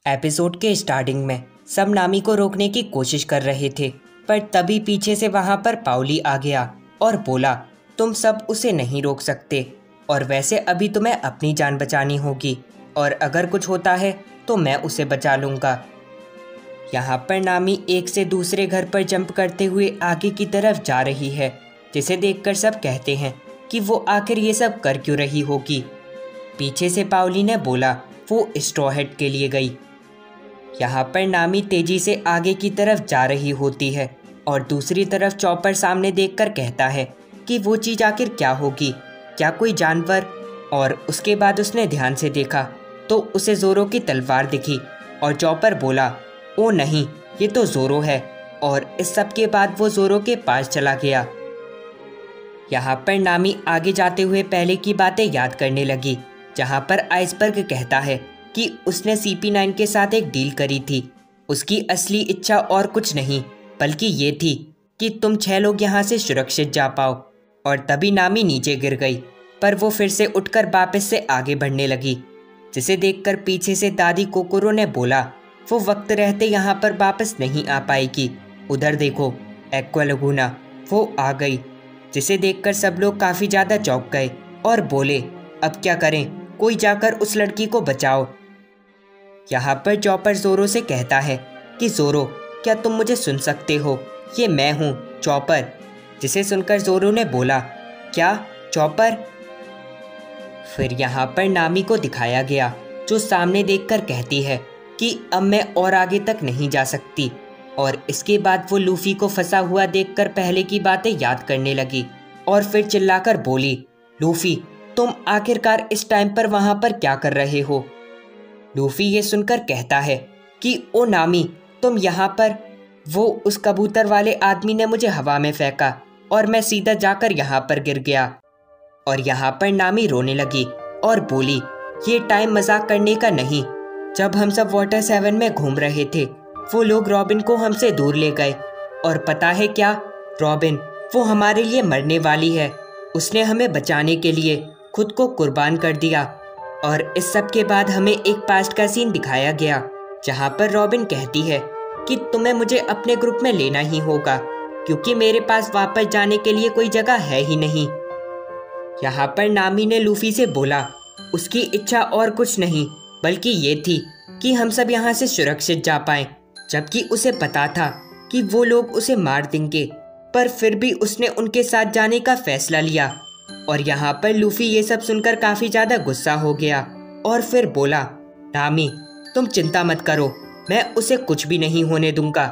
Episode के starting में सब नामी को रोकने की कोशिश कर रहे थे, पर तभी पीछे से वहां पर पाउली आ गया और बोला, तुम सब उसे नहीं रोक सकते और वैसे अभी तुम्हें अपनी जान बचानी होगी और अगर कुछ होता है तो मैं उसे बचा लूँगा। यहाँ पर नामी एक से दूसरे घर पर जंप करते हुए आगे की तरफ जा रही है, जिसे देखकर सब कहते हैं कि वो आखिर ये सब कर क्यों रही होगी। पीछे से पाउली ने बोला वो स्ट्रॉ हेड के लिए गई। यहाँ पर नामी तेजी से आगे की तरफ जा रही होती है और दूसरी तरफ चॉपर सामने देखकर कहता है कि वो चीज़ आखिर क्या होगी, क्या कोई जानवर। और उसके बाद उसने ध्यान से देखा तो उसे ज़ोरो की तलवार दिखी और चॉपर बोला, ओ नहीं, ये तो ज़ोरो है। और इस सब के बाद वो ज़ोरो के पास चला गया। यहाँ पर नामी आगे जाते हुए पहले की बातें याद करने लगी, जहाँ पर आइसबर्ग कहता है कि उसने CP9 के साथ एक डील करी थी। उसकी असली इच्छा और कुछ नहीं बल्कि ये थी कि तुम 6 लोग यहाँ से सुरक्षित जा पाओ। और तभी नामी नीचे गिर गई, पर वो फिर से उठकर वापस से आगे बढ़ने लगी, जिसे देखकर पीछे से दादी कोकोरो ने बोला, वो वक्त रहते यहाँ पर वापस नहीं आ पाएगी। उधर देखो, एक्वा लगूना, वो आ गई। जिसे देखकर सब लोग काफ़ी ज़्यादा चौंक गए और बोले, अब क्या करें, कोई जाकर उस लड़की को बचाओ। यहाँ पर चॉपर ज़ोरो से कहता है कि ज़ोरो, क्या तुम मुझे सुन सकते हो? ये मैं हूँ, चॉपर। जिसे सुनकर ज़ोरो ने बोला, क्या चॉपर? फिर यहाँ पर नामी को दिखाया गया, जो सामने देखकर कहती है कि अब मैं और आगे तक नहीं जा सकती। और इसके बाद वो लूफी को फंसा हुआ देखकर पहले की बातें याद करने लगी और फिर चिल्लाकर बोली, लूफी, तुम आखिरकार इस टाइम पर वहाँ पर क्या कर रहे हो? लूफी ये सुनकर कहता है कि ओ नामी, तुम यहाँ पर? वो उस कबूतर वाले आदमी ने मुझे हवा में फेंका और मैं सीधा जाकर यहाँ पर गिर गया। और यहाँ पर नामी रोने लगी और बोली, ये टाइम मजाक करने का नहीं। जब हम सब वाटर 7 में घूम रहे थे, वो लोग रॉबिन को हमसे दूर ले गए और पता है क्या, रॉबिन वो हमारे लिए मरने वाली है। उसने हमें बचाने के लिए खुद को कुर्बान कर दिया। और इस सब के बाद हमें एक पास्ट का सीन दिखाया गया, जहाँ पर रॉबिन कहती है कि तुम्हें मुझे अपने ग्रुप में लेना ही होगा, क्योंकि मेरे पास वापस जाने के लिए कोई जगह है ही नहीं। यहाँ पर नामी ने लूफी से बोला, उसकी इच्छा और कुछ नहीं बल्कि ये थी कि हम सब यहाँ से सुरक्षित जा पाएं, जबकि उसे पता था कि वो लोग उसे मार देंगे, पर फिर भी उसने उनके साथ जाने का फैसला लिया। और यहाँ पर लूफी ये सब सुनकर काफ़ी ज़्यादा गुस्सा हो गया और फिर बोला, नामी, तुम चिंता मत करो, मैं उसे कुछ भी नहीं होने दूंगा।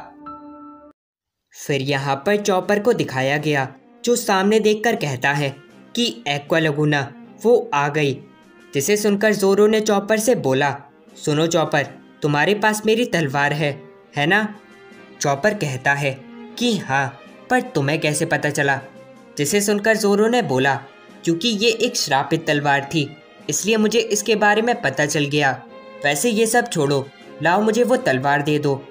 फिर यहाँ पर चॉपर को दिखाया गया, जो सामने देखकर कहता है कि एक्वा लगूना, वो आ गई। जिसे सुनकर ज़ोरो ने चॉपर से बोला, सुनो चॉपर, तुम्हारे पास मेरी तलवार है ना? चॉपर कहता है कि हाँ, पर तुम्हें कैसे पता चला? जिसे सुनकर ज़ोरो ने बोला, क्योंकि ये एक श्रापित तलवार थी, इसलिए मुझे इसके बारे में पता चल गया। वैसे ये सब छोड़ो, लाओ मुझे वो तलवार दे दो।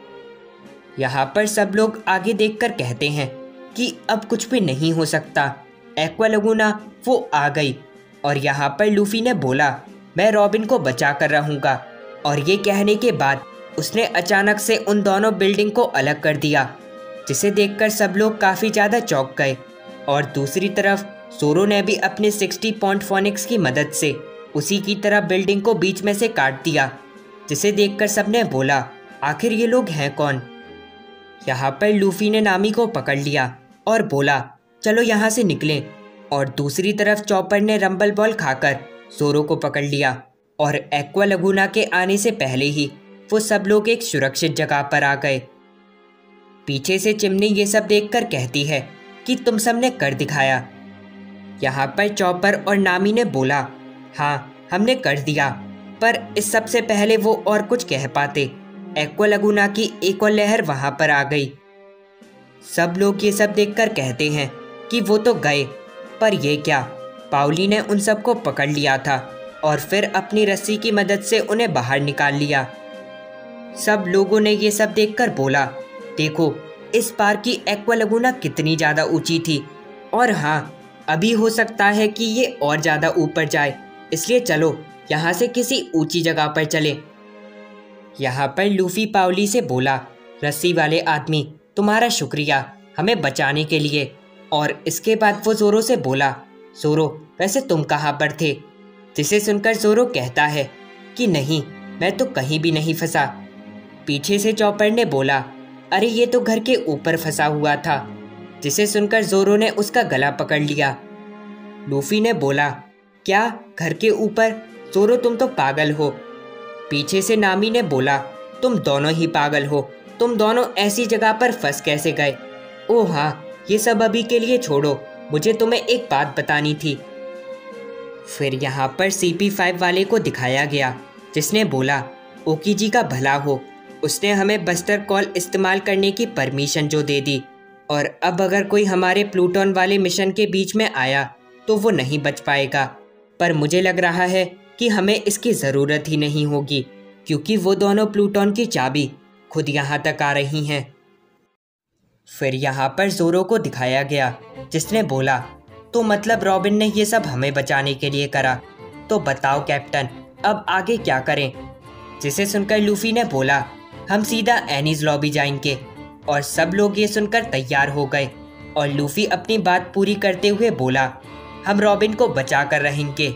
यहाँ पर सब लोग आगे देखकर कहते हैं कि अब कुछ भी नहीं हो सकता, एक्वा लगूना वो आ गई। और यहाँ पर लूफी ने बोला, मैं रॉबिन को बचा कर रहूँगा। और ये कहने के बाद उसने अचानक से उन दोनों बिल्डिंग को अलग कर दिया, जिसे देखकर सब लोग काफ़ी ज़्यादा चौंक गए। और दूसरी तरफ ज़ोरो ने भी अपने 60 पॉइंट फोनिक्स की मदद से उसी की तरह बिल्डिंग को बीच में से काट दिया, जिसे देखकर सबने बोला, आखिर ये लोग हैं कौन? यहाँ पर लूफी ने नामी को पकड़ लिया और बोला, चलो यहाँ से निकलें। और दूसरी तरफ चॉपर ने रंबल बॉल खाकर ज़ोरो को पकड़ लिया और एक्वा लगूना के आने से पहले ही वो सब लोग एक सुरक्षित जगह पर आ गए। पीछे से चिमनी ये सब देखकर कहती है कि तुम सबने कर दिखाया। यहाँ पर चॉपर और नामी ने बोला, हाँ, हमने कर दिया, पर इस सब से पहले वो और कुछ कह पाते। एक्वा लगूना की एक और लहर वहाँ पर आ गई। सब लोग ये सब देखकर कहते हैं कि वो तो गए, पर ये क्या, पाउली ने उन सबको पकड़ लिया था और फिर अपनी रस्सी की मदद से उन्हें बाहर निकाल लिया। सब लोगों ने ये सब देखकर बोला, देखो, इस बार की एक्वा लगूना कितनी ज़्यादा ऊंची थी। और हाँ, अभी हो सकता है कि ये और ज़्यादा ऊपर जाए, इसलिए चलो यहाँ से किसी ऊंची जगह पर चले। यहाँ पर लूफी पाउली से बोला, रस्सी वाले आदमी, तुम्हारा शुक्रिया हमें बचाने के लिए। और इसके बाद वो जोरो से बोला, जोरो वैसे तुम कहाँ पर थे? जिसे सुनकर जोरो कहता है कि नहीं, मैं तो कहीं भी नहीं फंसा। पीछे से चॉपर ने बोला, अरे ये तो घर के ऊपर फंसा हुआ था। जिसे सुनकर जोरो ने उसका गला पकड़ लिया। लूफी ने बोला, क्या घर के ऊपर? जोरो तुम तो पागल हो। पीछे से नामी ने बोला, तुम दोनों ही पागल हो, तुम दोनों ऐसी जगह पर फंस कैसे गए? ओह हाँ, ये सब अभी के लिए छोड़ो, मुझे तुम्हें एक बात बतानी थी। फिर यहाँ पर CP5 वाले को दिखाया गया, जिसने बोला, ओकीजी का भला हो, उसने हमें बस्टर कॉल इस्तेमाल करने की परमिशन जो दे दी, और अब अगर कोई हमारे प्लूटोन वाले मिशन के बीच में आया तो वो नहीं बच पाएगा। पर मुझे लग रहा है कि हमें इसकी ज़रूरत ही नहीं होगी, क्योंकि वो दोनों प्लूटोन की चाबी खुद यहाँ तक आ रही हैं। फिर यहाँ पर जोरो को दिखाया गया, जिसने बोला, तो मतलब रॉबिन ने ये सब हमें बचाने के लिए करा। तो बताओ कैप्टन, अब आगे क्या करें? जिसे सुनकर लूफी ने बोला, हम सीधा एनीज लॉबी जाएंगे। और सब लोग ये सुनकर तैयार हो गए। और लूफी अपनी बात पूरी करते हुए बोला, हम रॉबिन को बचा कर रहेंगे।